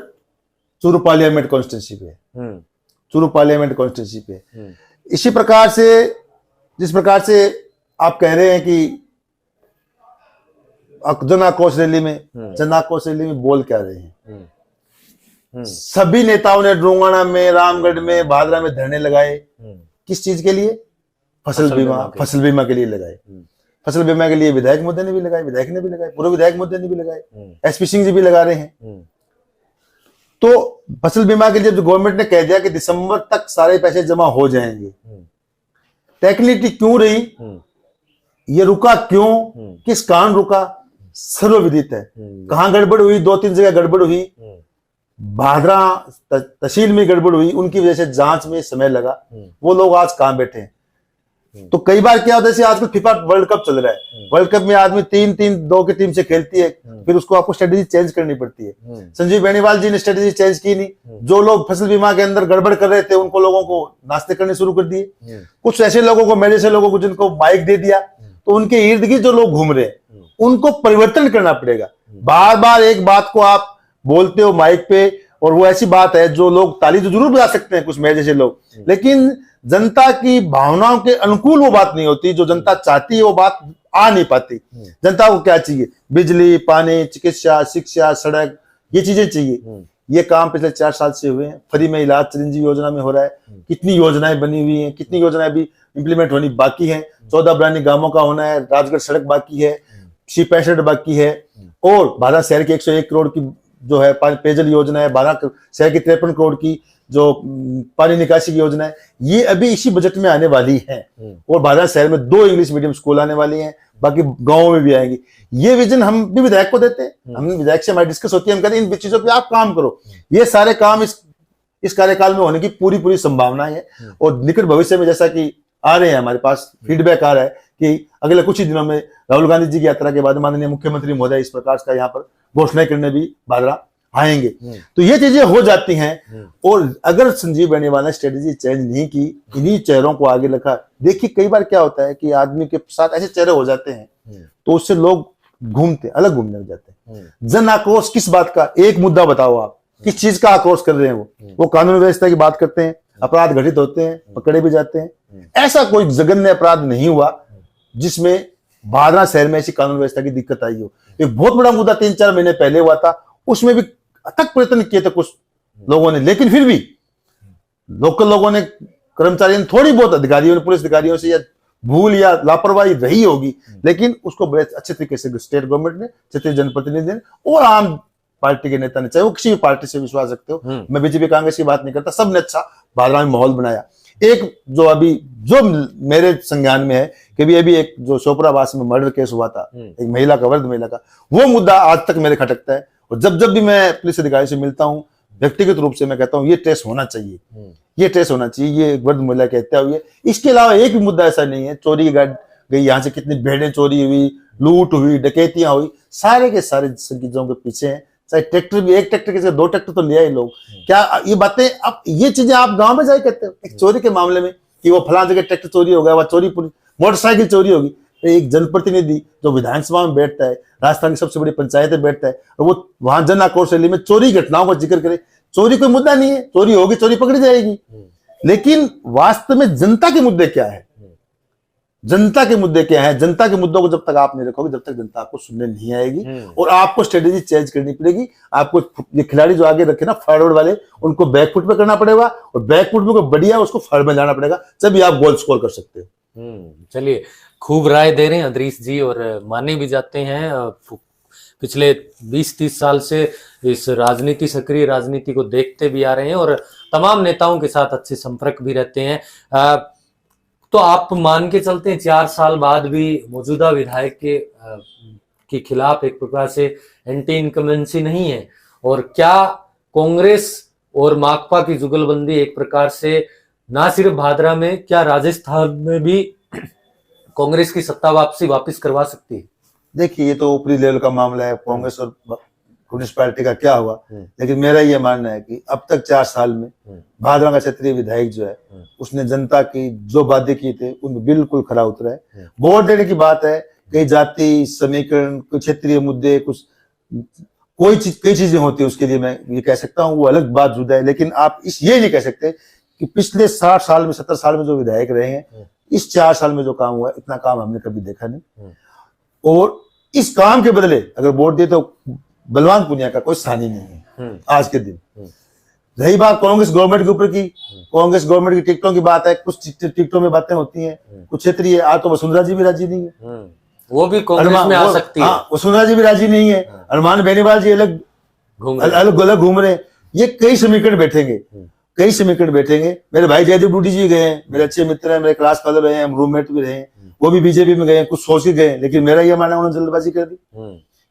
चूरू पार्लियामेंट कॉन्स्टिट्यूंसी पे है, चूरू पार्लियामेंट कॉन्स्टिट्यूंसी पे। इसी प्रकार से जिस प्रकार से आप कह रहे हैं कि जन आक्रोश रैली में बोल क्या रहे हैं, सभी नेताओं ने डोंगाना में, रामगढ़ में, भादरा में धरने लगाए, किस चीज के लिए? फसल बीमा के लिए लगाए। फसल बीमा के लिए विधायक महोदय ने भी लगाए, विधायक ने भी लगाए, पूर्व विधायक महोदय ने भी लगाए, एसपी सिंह जी भी लगा रहे हैं। तो फसल बीमा के लिए जो गवर्नमेंट ने कह दिया कि दिसंबर तक सारे पैसे जमा हो जाएंगे, टेक्निकली क्यों रही, ये रुका क्यों, किस कारण रुका, सर्वविदित है। कहां गड़बड़ हुई? 2-3 जगह गड़बड़ हुई, भादरा तहसील में गड़बड़ हुई, उनकी वजह से जांच में समय लगा, वो लोग आज कहां बैठे हैं। तो कई बार क्या होता है, आजकल फीफा वर्ल्ड कप चल रहा है, वर्ल्ड कप में आदमी 3-3-2 की टीम से खेलती है, फिर उसको आपको स्ट्रेटेजी चेंज करनी पड़ती है। संजीव बेनीवाल जी ने स्ट्रेटेजी चेंज की नहीं, जो लोग फसल बीमा के अंदर गड़बड़ कर रहे थे उनको लोगों को नाश्ते करने शुरू कर दिए, कुछ ऐसे लोगों को, मेरे जैसे लोगों को जिनको माइक दे दिया, तो उनके इर्द गिर्द जो लोग घूम रहे हैं उनको परिवर्तन करना पड़ेगा। बार बार एक बात को आप बोलते हो माइक पे, और वो ऐसी बात है जो लोग ताली तो जरूर बजा सकते हैं कुछ मेरे जैसे लोग, लेकिन जनता की भावनाओं के अनुकूल वो बात नहीं होती, जो जनता चाहती है वो बात आ नहीं पाती। जनता को क्या चाहिए? बिजली, पानी, चिकित्सा, शिक्षा, सड़क, ये चीजें चाहिए। ये काम पिछले 4 साल से हुए हैं, फ्री में इलाज चिरंजीवी योजना में हो रहा है, कितनी योजनाएं बनी हुई हैं, कितनी योजनाएं भी इंप्लीमेंट होनी बाकी हैं, 14 ब्रानी गांवों का होना है, राजगढ़ सड़क बाकी है, C65 बाकी है, और 12 शहर की 101 करोड़ की जो है पेयजल योजना है, 12 शहर की 53 करोड़ की जो पानी निकासी की योजना है, ये अभी इसी बजट में आने वाली है, और 12 शहर में 2 इंग्लिश मीडियम स्कूल आने वाली हैं, बाकी गांवों में भी आएंगी। ये विजन हम भी विधायक को देते हैं, हम विधायक से हमारी डिस्कस होती है, हम कहते हैं इन चीजों पे आप काम करो, ये सारे काम इस कार्यकाल में होने की पूरी संभावना है। और निकट भविष्य में जैसा कि आ रहे हैं, हमारे पास फीडबैक आ रहा है कि अगले कुछ ही दिनों में राहुल गांधी जी की यात्रा के बाद माननीय मुख्यमंत्री महोदय इस प्रकार का यहाँ पर घोषणा करने भी भादरा आएंगे, तो ये चीजें हो जाती हैं। और अगर संजीव बेनीवाल ने स्ट्रेटेजी चेंज नहीं की, इन्हीं चेहरों को आगे रखा, देखिए कई बार क्या होता है कि आदमी के साथ ऐसे चेहरे हो जाते हैं तो उससे लोग अलग घूमने लग जाते हैं। जन आक्रोश किस बात का? एक मुद्दा बताओ आप, किस चीज का आक्रोश कर रहे हैं? वो कानून व्यवस्था की बात करते हैं, अपराध घटित होते हैं, पकड़े भी जाते हैं। ऐसा कोई जघन्य अपराध नहीं हुआ जिसमें भादरा शहर में ऐसी कानून व्यवस्था की दिक्कत आई हो। एक बहुत बड़ा मुद्दा 3-4 महीने पहले हुआ था, उसमें भी अथक प्रयत्न किए थे कुछ लोगों ने, लेकिन फिर भी लोकल लोगों ने, कर्मचारियों ने, थोड़ी बहुत अधिकारियों ने, पुलिस अधिकारियों से या भूल या लापरवाही रही होगी, लेकिन उसको बड़े अच्छे तरीके से स्टेट गवर्नमेंट ने, क्षेत्रीय जनप्रतिनिधि ने और आम पार्टी के नेता ने, चाहे वो किसी भी पार्टी से विश्वास रखते हो, मैं बीजेपी कांग्रेस की बात नहीं करता, सबने अच्छा भादरा में माहौल बनाया। एक जो मेरे संज्ञान में है कि अभी एक जो शोपराबास में मर्डर केस हुआ था, एक महिला का, वर्ध महिला का, वो मुद्दा आज तक मेरे खटकता है, और जब जब भी मैं पुलिस अधिकारी से मिलता हूँ, व्यक्तिगत रूप से मैं कहता हूँ ये टेस्ट होना चाहिए, ये टेस्ट होना चाहिए, ये वर्द महिला की हत्या हुई है। इसके अलावा एक भी मुद्दा ऐसा नहीं है, चोरी गई, यहाँ से कितनी भेड़ें चोरी हुई, लूट हुई, डकैतियां हुई, सारे के सारे चीजों के पीछे हैं। चाहे ट्रैक्टर भी, एक ट्रैक्टर के जगह 2 ट्रैक्टर तो लिया ही लोग। क्या ये बातें, अब ये चीजें आप गांव में जाके कहते हो एक चोरी के मामले में कि वो फलां जगह ट्रैक्टर चोरी हो गया, वह चोरी पूरी मोटरसाइकिल चोरी होगी, तो एक जनप्रतिनिधि जो विधानसभा में बैठता है, राजस्थान की सबसे बड़ी पंचायत में बैठता है, और वो वहां जन आक्रोश रैली में चोरी घटनाओं का जिक्र करे। चोरी कोई मुद्दा नहीं है, चोरी होगी, चोरी पकड़ी जाएगी, लेकिन वास्तव में जनता के मुद्दे क्या है, जनता के मुद्दे क्या है, जनता के मुद्दों को जब तक आप नहीं रखोगे, जब तक जनता आपको सुनने नहीं आएगी, और आपको स्ट्रेटेजी चेंज करनी पड़ेगी। आपको ये खिलाड़ी जो आगे रखे ना फॉरवर्ड वाले, उनको बैकफुट पे करना पड़ेगा, और बैकफुट में कोई बढ़िया उसको फॉरवर्ड में लाना पड़ेगा, तभी आप गोल स्कोर कर सकते हो। चलिए, खूब राय दे रहे हैं अदरीस जी, और माने भी जाते हैं। पिछले 20-30 साल से इस राजनीति, सक्रिय राजनीति को देखते भी आ रहे हैं, और तमाम नेताओं के साथ अच्छे संपर्क भी रहते हैं। तो आप मान के चलते हैं 4 साल बाद भी मौजूदा विधायक के खिलाफ एक प्रकार से एंटी इनकमेंसी नहीं है, और क्या कांग्रेस और माकपा की जुगलबंदी एक प्रकार से ना सिर्फ भादरा में, क्या राजस्थान में भी कांग्रेस की सत्ता वापस करवा सकती है? देखिए, ये तो ऊपरी लेवल का मामला है, कांग्रेस और कम्युनिस्ट पार्टी का क्या हुआ, लेकिन मेरा ये मानना है कि अब तक 4 साल में भादरा का क्षेत्रीय विधायक जो है, उसने जनता की जो वादे किए थे उनमें बिल्कुल खरा उतरा है। वोट देने की बात है, कई जाति समीकरण, कुछ क्षेत्रीय मुद्दे, कुछ कई चीजें होती है, उसके लिए मैं ये कह सकता हूँ, वो अलग बात जुदा है, लेकिन आप ये नहीं कह सकते कि पिछले 60 साल में, 70 साल में जो विधायक रहे हैं, इस 4 साल में जो काम हुआ, इतना काम हमने कभी देखा नहीं। और इस काम के बदले अगर वोट दे तो बलवान पुनिया का कोई स्थान ही नहीं है आज के दिन। रही बात कांग्रेस गवर्नमेंट के ऊपर की, कांग्रेस गवर्नमेंट की टिकटों की बात है, कुछ टिकटों में बातें होती हैं, कुछ क्षेत्रीय, आज तो वसुंधरा जी भी राजी नहीं है, वो भी कांग्रेस में आ सकती है। वसुंधरा जी भी राजी नहीं है, अरमान बेनीवाल जी अलग घूम रहे हैं। ये कई समीकरण बैठेंगे, कई समीकरण बैठेंगे। मेरे भाई जयदीप डूडी जी गए हैं, मेरे अच्छे मित्र हैं, मेरे क्लास फेलो रहे हैं, हम रूममेट भी रहे हैं, वो भी बीजेपी में गए, कुछ सोच के गए, लेकिन मेरा यह मानना है उन्होंने जल्दबाजी कर दी,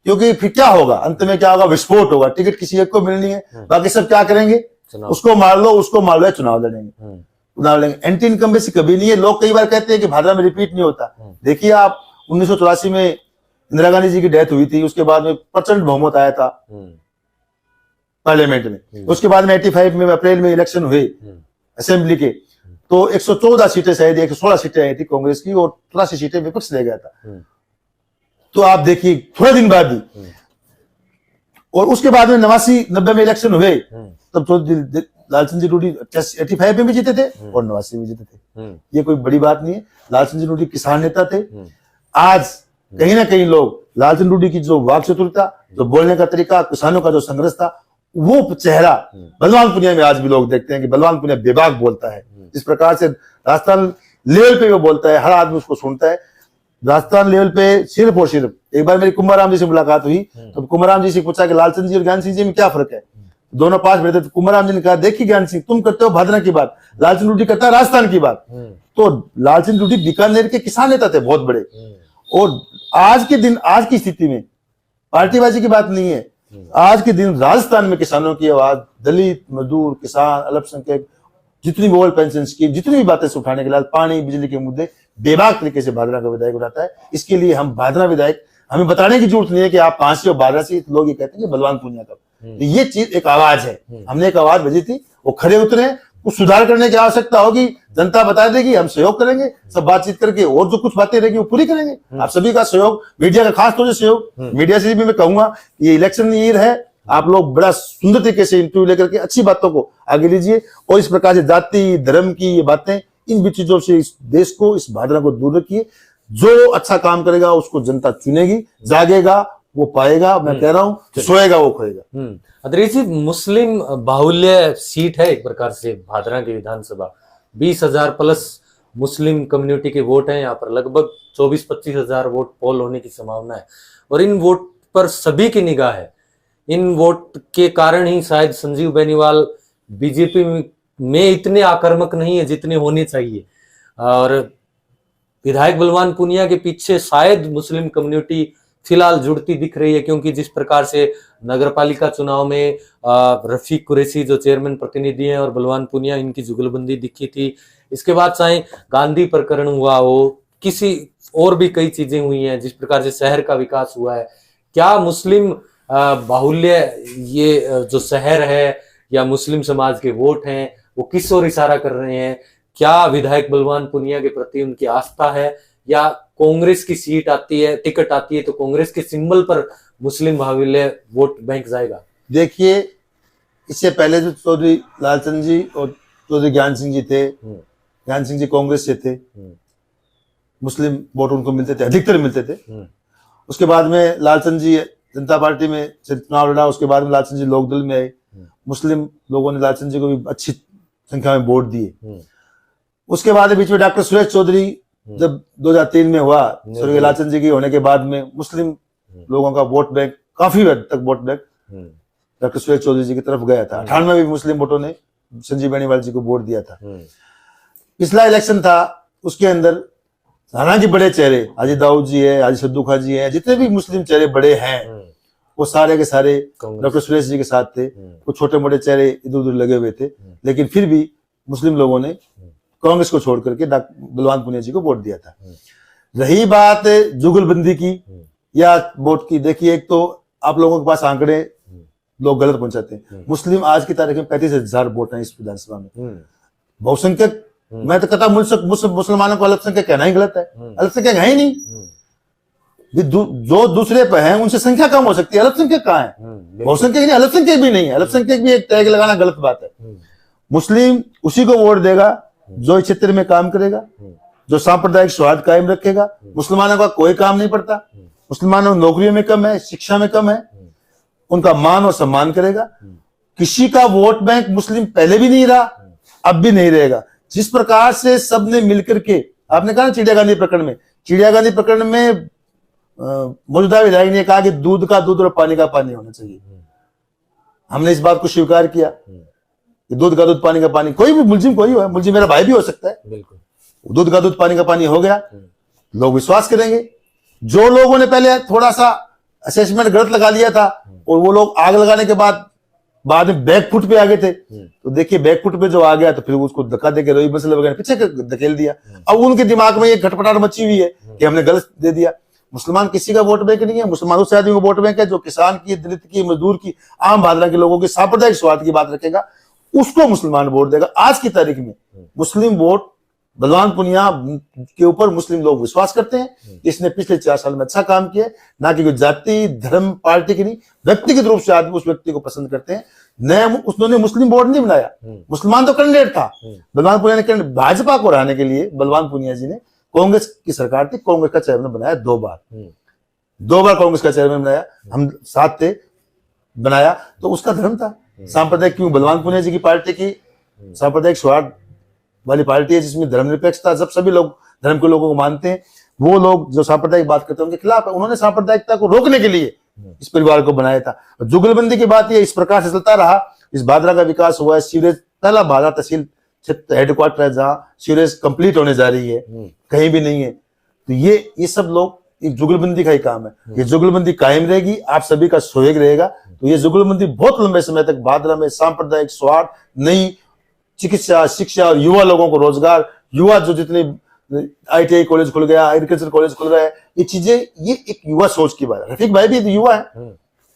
क्योंकि फिर क्या होगा, अंत में क्या होगा, विस्फोट होगा। टिकट किसी एक को मिलनी है, बाकी सब क्या करेंगे, उसको मार लो, चुनाव लड़ेंगे। एंटी इनकम्बेंसी कभी नहीं है। लोग कई बार कहते हैं कि भादरा में रिपीट नहीं होता। देखिए, आप 1984 में इंदिरा गांधी जी की डेथ हुई थी, उसके बाद में प्रचंड बहुमत आया था पार्लियामेंट में। उसके बाद में 85 में अप्रैल में इलेक्शन हुए असेंबली के, तो 114 सीटें शायद 116 सीटें आई थी कांग्रेस की, और 83 सीटें विपक्ष ले गया था। तो आप देखिए, थोड़े दिन बाद ही, और उसके बाद में 89-90 में इलेक्शन हुए, तब तो लालचंद जी डूडी 85 में भी जीते थे और 89 में जीते थे। ये कोई बड़ी बात नहीं है। लालचंद जी डूडी किसान नेता थे। आज कहीं ना कहीं लोग लालचंद डूडी की जो वाक चतुरता, जो बोलने का तरीका, किसानों का जो संघर्ष था, वो चेहरा बलवान पुनिया में आज भी लोग देखते हैं कि बलवान पुनिया बेबाक बोलता है। इस प्रकार से राजस्थान लेवल पे वो बोलता है, हर आदमी उसको सुनता है। राजस्थान लेवल पे सिर्फ और सिर्फ एक बार मेरी कुंभाराम जी से मुलाकात हुई, तो कुंभाराम जी से पूछा कि लालचंद जी और ज्ञान सिंह जी में क्या फर्क है, दोनों पास बैठे थे। कुंभाराम जी ने कहा, देखिए ज्ञान सिंह, तुम करते हो भादरा की बात, लालचंद डूडी करता है राजस्थान की बात। तो लालचंद डूडी बीकानेर के किसान नेता थे बहुत बड़े, और आज के दिन, आज की स्थिति में पार्टीबाजी की बात नहीं है। आज के दिन राजस्थान में किसानों की आवाज, दलित, मजदूर, किसान, अल्पसंख्यक, जितनी भी पेंशन स्कीम, जितनी भी बातें से उठाने के लिए, पानी, बिजली के मुद्दे बेबाक तरीके से भादरा का विधायक उठाता है। इसके लिए हम भादरा विधायक, हमें बताने की जरूरत नहीं है कि आप कहां से हो, भादरा से। लोग ये कहते हैं कि बलवान पुनिया का, तो ये चीज एक आवाज है। हमने एक आवाज भेजी थी, वो खड़े उतरे। कुछ सुधार करने की आवश्यकता होगी, जनता बता देगी, हम सहयोग करेंगे, सब बातचीत करके, और जो कुछ बातें रहेगी वो पूरी करेंगे। आप सभी का सहयोग, मीडिया का खास तौर से सहयोग, मीडिया से भी मैं कहूंगा, ये इलेक्शन ईयर है, आप लोग बड़ा सुंदर तरीके से इंटरव्यू लेकर के अच्छी बातों को आगे लीजिए, और इस प्रकार से जाति धर्म की ये बातें, इन भी चीजों से इस देश को, इस भादरा को दूर रखिए। जो अच्छा काम करेगा उसको जनता चुनेगी, जागेगा वो पाएगा। मैं कह रहा हूं, सोएगा वो खोएगा। अदरीस जी, मुस्लिम बाहुल्य सीट है एक प्रकार से भादरा की विधानसभा, 20,000 प्लस मुस्लिम कम्युनिटी के वोट हैं यहाँ पर, लगभग 24-25 हजार वोट पोल होने की संभावना है, और इन वोट पर सभी की निगाह है। इन वोट के कारण ही शायद संजीव बेनीवाल बीजेपी में इतने आक्रामक नहीं है जितने होने चाहिए, और विधायक बलवान पुनिया के पीछे शायद मुस्लिम कम्युनिटी फिलहाल जुड़ती दिख रही है, क्योंकि जिस प्रकार से नगरपालिका चुनाव में रफीक कुरैशी जो चेयरमैन प्रतिनिधि हैं और बलवान पूनिया, इनकी जुगलबंदी दिखी थी। इसके बाद चाहे गांधी प्रकरण हुआ हो, किसी और भी कई चीजें हुई हैं, जिस प्रकार से शहर का विकास हुआ है। क्या मुस्लिम बाहुल्य ये जो शहर है या मुस्लिम समाज के वोट हैं वो किस ओर इशारा कर रहे हैं? क्या विधायक बलवान पूनिया के प्रति उनकी आस्था है, या कांग्रेस की सीट आती है, टिकट आती है तो कांग्रेस के सिंबल पर मुस्लिम बाहुल्य वोट बैंक जाएगा? देखिए, इससे पहले जो चौधरी लालचंद जी और चौधरी ज्ञान सिंह जी थे, ज्ञान सिंह जी कांग्रेस से थे, मुस्लिम वोट उनको मिलते थे, अधिकतर मिलते थे। उसके बाद में लालचंद जी जनता पार्टी में से चुनाव लड़ा, उसके बाद में लालचंद जी लोकदल में आए। मुस्लिम लोगों ने लालचंद जी को भी अच्छी संख्या में वोट दिए। उसके बाद बीच में डॉक्टर सुरेश चौधरी जब 2003 में हुआ, स्वर्गीय लालचंद जी की होने के बाद में मुस्लिम लोगों का वोट बैंक काफी हद तक vote bank doctor Suresh Chaudhary ji की तरफ गया था। 98 में भी मुस्लिम वोटों ने संजीव बेनीवाल जी को वोट दिया था। पिछला इलेक्शन था, उसके अंदर हालांकि बड़े चेहरे हाजी दाऊद जी है, हाजी सद्दू खां जी है, जितने भी मुस्लिम चेहरे बड़े हैं वो सारे के सारे डॉक्टर सुरेश जी के साथ थे। कुछ छोटे मोटे चेहरे इधर उधर लगे हुए थे, लेकिन फिर भी मुस्लिम लोगों ने कांग्रेस को छोड़ करके बलवान पूनिया जी को वोट दिया था। रही बात जुगलबंदी की या वोट की, देखिए एक तो आप लोगों के पास आंकड़े लोग गलत पहुंचाते हैं। मुस्लिम आज की तारीख में 35,000 वोट हैं इस विधानसभा में। बहुसंख्यक, मैं तो कहता मुसलमानों को अल्पसंख्यक कहना ही गलत है। अल्पसंख्यक है ही नहीं, जो दूसरे पे हैं उनसे संख्या कम हो सकती है, अल्पसंख्यक कहाँ है? बहुसंख्यक नहीं, अल्पसंख्यक भी नहीं है। अल्पसंख्यक भी एक टैग लगाना गलत बात है। मुस्लिम उसी को वोट देगा जो इस क्षेत्र में काम करेगा, जो सांप्रदायिक सौहार्द कायम रखेगा। मुसलमानों का कोई काम नहीं पड़ता, मुसलमानों नौकरियों में कम है, शिक्षा में कम है, उनका मान और सम्मान करेगा। किसी का वोट बैंक मुस्लिम पहले भी नहीं रहा, अब भी नहीं रहेगा। जिस प्रकार से सबने मिलकर के, आपने कहा ना चिड़िया गांधी प्रकरण में, चिड़िया गांधी प्रकरण में मौजूदा विधायक ने कहा कि दूध का दूध और पानी का पानी होना चाहिए। हमने इस बात को स्वीकार किया कि दूध का दूध पानी का पानी, कोई भी मुलजिम कोई हो, मुलजिम मेरा भाई भी हो सकता है, बिल्कुल दूध का दूध पानी का पानी हो गया, लोग विश्वास करेंगे। जो लोगों ने पहले थोड़ा सा असेसमेंट गलत लगा लिया था और वो लोग आग लगाने के बाद में बैकफुट पे आ गए थे, तो देखिए बैकफुट पे जो आ गया तो फिर उसको धक्का देके रोई मसले वगैरह पीछे धकेल दिया। अब उनके दिमाग में ये खटपटाहट मची हुई है कि हमने गलत दे दिया। मुसलमान किसी का वोट बैंक नहीं है, मुसलमानों से आदमी का वोट बैंक है जो किसान की, दलित की, मजदूर की, आम भादरा के लोगों की सांप्रदायिक स्वार्थ की बात रखेगा, उसको मुसलमान वोट देगा। आज की तारीख में मुस्लिम वोट बलवान पूनिया के ऊपर मुस्लिम लोग विश्वास करते हैं। इसने पिछले 4 साल में अच्छा काम किया, ना कि कोई जाति धर्म पार्टी की नहीं, व्यक्तिगत रूप से आदमी उस व्यक्ति को पसंद करते हैं। उसने मुस्लिम बोर्ड नहीं बनाया, मुसलमान तो कैंडिडेट था। बलवान पूनिया ने भाजपा को हराने के लिए बलवान पूनिया जी ने, कांग्रेस की सरकार थी, कांग्रेस का चेयरमैन बनाया 2 बार कांग्रेस का चेयरमैन बनाया, हम साथ थे, बनाया तो उसका धर्म था सांप्रदायिक। क्यों? बलवान पूनिया जी की पार्टी की सांप्रदायिक सौहार्द वाली पार्टी है, जिसमें धर्मनिरपेक्षता, जब सभी लोग धर्म के लोगों को मानते हैं, वो लोग जो सांप्रदायिक बात करते हैं उनके खिलाफ है। उन्होंने सांप्रदायिकता को रोकने के लिए इस परिवार को बनाया था। जुगलबंदी की बात ये इस प्रकार से चलता रहा। इस भादरा का विकास हुआ है, सीवरेज, पहला भादरा तहसील हेडक्वार्टर है जहां सीवरेज कंप्लीट होने जा रही है, कहीं भी नहीं है। तो ये सब लोग, एक जुगलबंदी का ही काम है। ये जुगलबंदी कायम रहेगी, आप सभी का सहयोग रहेगा, तो ये जुगलबंदी बहुत लंबे समय तक भादरा में सांप्रदायिक स्वार्थ, नई चिकित्सा, शिक्षा और युवा लोगों को रोजगार, युवा जो जितने ITI कॉलेज खुल गया, एग्रीकल्चर कॉलेज खुल रहा है, ये चीजें, ये एक युवा सोच की बात है। रफीक भाई भी युवा है,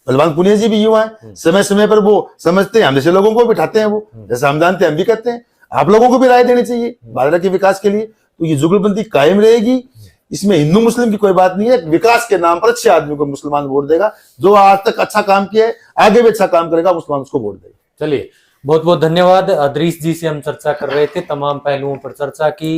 बलवान पूनिया जी भी युवा है। समय समय पर वो समझते हैं, हम जैसे लोगों को बिठाते हैं, वो जैसे हम जानते हैं हम भी करते हैं। आप लोगों को भी राय देनी चाहिए भादरा के विकास के लिए। तो ये जुगलबंदी कायम रहेगी, इसमें हिंदू मुस्लिम की कोई बात नहीं है। विकास के नाम पर अच्छे आदमी को मुसलमान वोट देगा, जो आज तक अच्छा काम किया है, आगे भी अच्छा काम करेगा, मुसलमान उसको वोट देगा। चलिए, बहुत बहुत धन्यवाद। अदरीस जी से हम चर्चा कर रहे थे, तमाम पहलुओं पर चर्चा की।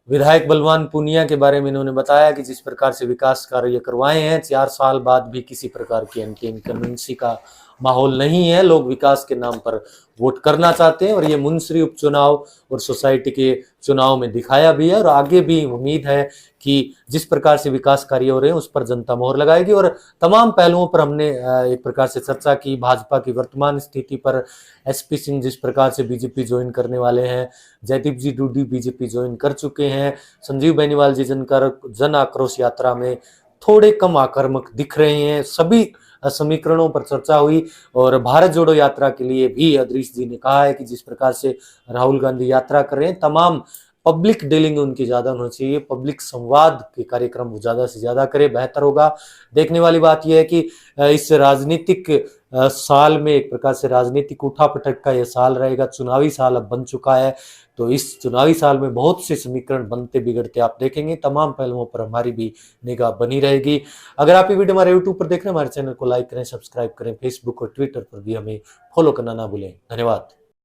विधायक बलवान पूनिया के बारे में इन्होंने बताया कि जिस प्रकार से विकास कार्य करवाए हैं, 4 साल बाद भी किसी प्रकार की एंटी इनकम्बेंसी का माहौल नहीं है। लोग विकास के नाम पर वोट करना चाहते हैं और ये मुंसरी उपचुनाव और सोसाइटी के चुनाव में दिखाया भी है, और आगे भी उम्मीद है कि जिस प्रकार से विकास कार्य हो रहे हैं उस पर जनता मोहर लगाएगी। और तमाम पहलुओं पर हमने एक प्रकार से चर्चा की। भाजपा की वर्तमान स्थिति पर, SP सिंह जिस प्रकार से बीजेपी ज्वाइन करने वाले हैं, जयदीप जी डूडी बीजेपी ज्वाइन कर चुके हैं, संजीव बेनीवाल जी जन आक्रोश यात्रा में थोड़े कम आक्रामक दिख रहे हैं। सभी समीकरणों पर चर्चा हुई और भारत जोड़ो यात्रा के लिए भी अदरीश जी ने कहा है कि जिस प्रकार से राहुल गांधी यात्रा कर रहे हैं, तमाम पब्लिक डीलिंग उनकी ज्यादा होनी चाहिए, पब्लिक संवाद के कार्यक्रम वो ज्यादा से ज्यादा करे, बेहतर होगा। देखने वाली बात यह है कि इस राजनीतिक साल में एक प्रकार से राजनीतिक उठापटक का यह साल रहेगा, चुनावी साल अब बन चुका है। तो इस चुनावी साल में बहुत से समीकरण बनते बिगड़ते आप देखेंगे, तमाम पहलुओं पर हमारी भी निगाह बनी रहेगी। अगर आप ये वीडियो हमारे यूट्यूब पर देख रहे हैं, हमारे चैनल को लाइक करें, सब्सक्राइब करें, फेसबुक और ट्विटर पर भी हमें फॉलो करना ना भूलें। धन्यवाद।